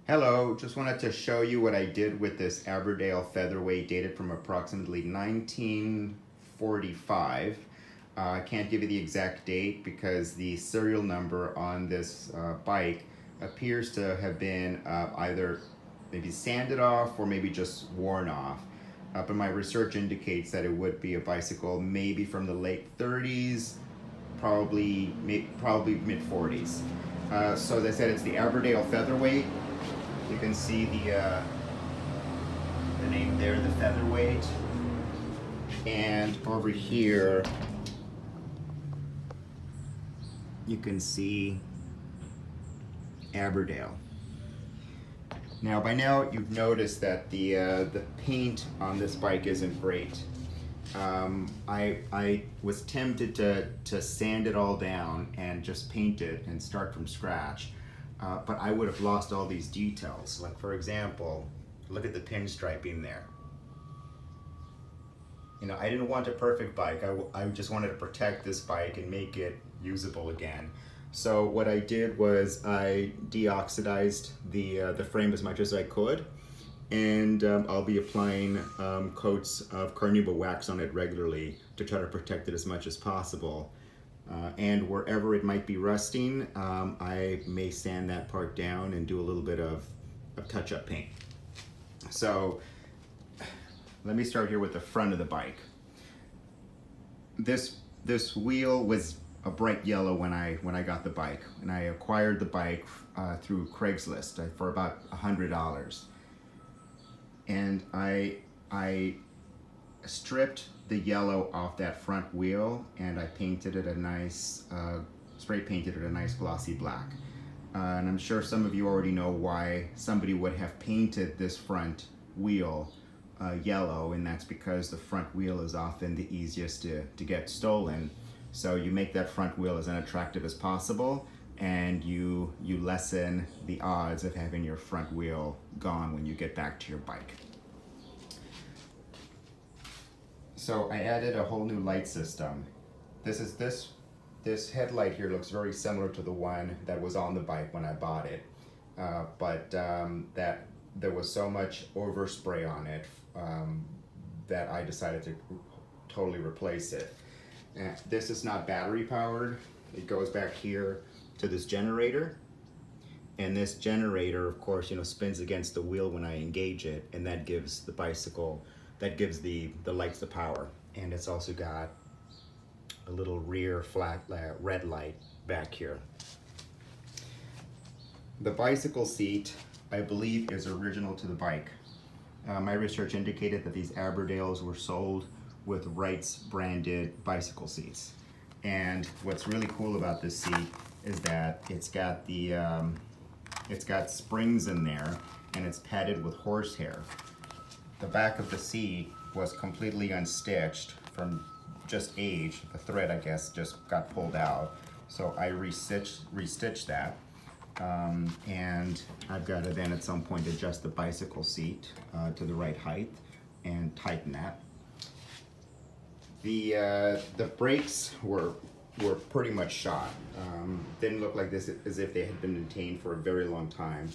Hello, just wanted to show you what I did with this Aberdale Featherweight dated from approximately 1945. I can't give you the exact date because the serial number on this bike appears to have been either maybe sanded off or maybe just worn off. But my research indicates that it would be a bicycle maybe from the late 30s, probably mid 40s. So as I said, it's the Aberdale Featherweight. You can see the name there, the Featherweight. And over here, you can see Aberdale. Now, by now, you've noticed that the paint on this bike isn't great. I was tempted to sand it all down and just paint it and start from scratch. But I would have lost all these details. Like, for example, look at the pinstriping there. You know, I didn't want a perfect bike. I just wanted to protect this bike and make it usable again. So what I did was I deoxidized the frame as much as I could, and I'll be applying coats of carnauba wax on it regularly to try to protect it as much as possible. And wherever it might be rusting, I may sand that part down and do a little bit of touch-up paint. So let me start here with the front of the bike. This wheel was a bright yellow when I got the bike, and I acquired the bike through Craigslist for about $100. And I stripped the yellow off that front wheel and I painted it a nice, spray painted it a nice glossy black. And I'm sure some of you already know why somebody would have painted this front wheel yellow, and that's because the front wheel is often the easiest to get stolen. So you make that front wheel as unattractive as possible, and you lessen the odds of having your front wheel gone when you get back to your bike. So I added a whole new light system. This headlight here looks very similar to the one that was on the bike when I bought it, but that there was so much overspray on it that I decided to totally replace it. This is not battery powered. It goes back here to this generator, and this generator, of course, spins against the wheel when I engage it, and that gives the bicycle, that gives the lights the power. And it's also got a little rear flat red light back here. The bicycle seat, I believe, is original to the bike. My research indicated that these Aberdales were sold with Wright's branded bicycle seats. And what's really cool about this seat is that it's got springs in there, and it's padded with horsehair. The back of the seat was completely unstitched from just age. The thread, I guess, just got pulled out. So I restitched that. And I've got to then at some point adjust the bicycle seat to the right height and tighten that. The brakes were pretty much shot. Didn't look like this as if they had been maintained for a very long time.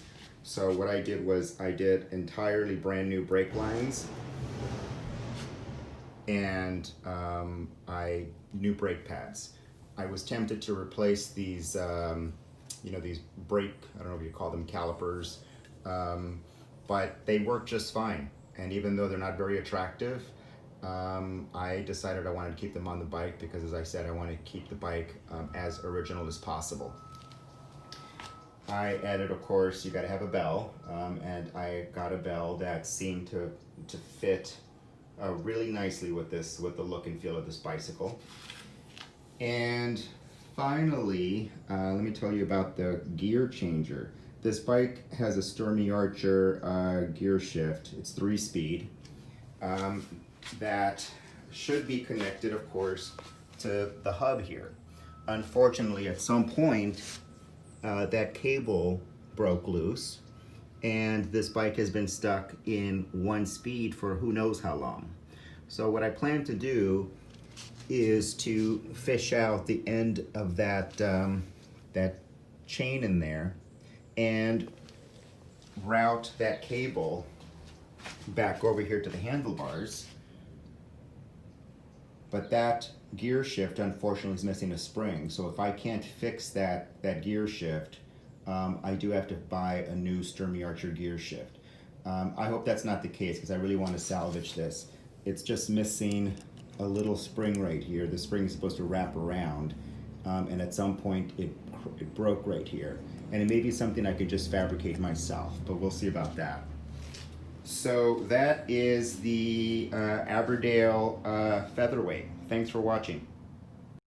So what I did was I did entirely brand new brake lines, and new brake pads. I was tempted to replace these, these brake, I don't know if you call them calipers, but they work just fine. And even though they're not very attractive, I decided I wanted to keep them on the bike because, as I said, I want to keep the bike as original as possible. I added, of course, you got to have a bell, and I got a bell that seemed to fit really nicely with the look and feel of this bicycle. And finally, let me tell you about the gear changer. This bike has a Stormy Archer gear shift. It's 3-speed. That should be connected, of course, to the hub here. Unfortunately, at some point, that cable broke loose, and this bike has been stuck in 1 speed for who knows how long. So what I plan to do is to fish out the end of that chain in there and route that cable back over here to the handlebars, but that gear shift unfortunately is missing a spring. So if I can't fix that gear shift, I do have to buy a new Sturmey Archer gear shift. I hope that's not the case because I really want to salvage this. It's just missing a little spring right here. The spring is supposed to wrap around, and at some point it broke right here. And it may be something I could just fabricate myself, but we'll see about that. So that is the Aberdale Featherweight. Thanks for watching.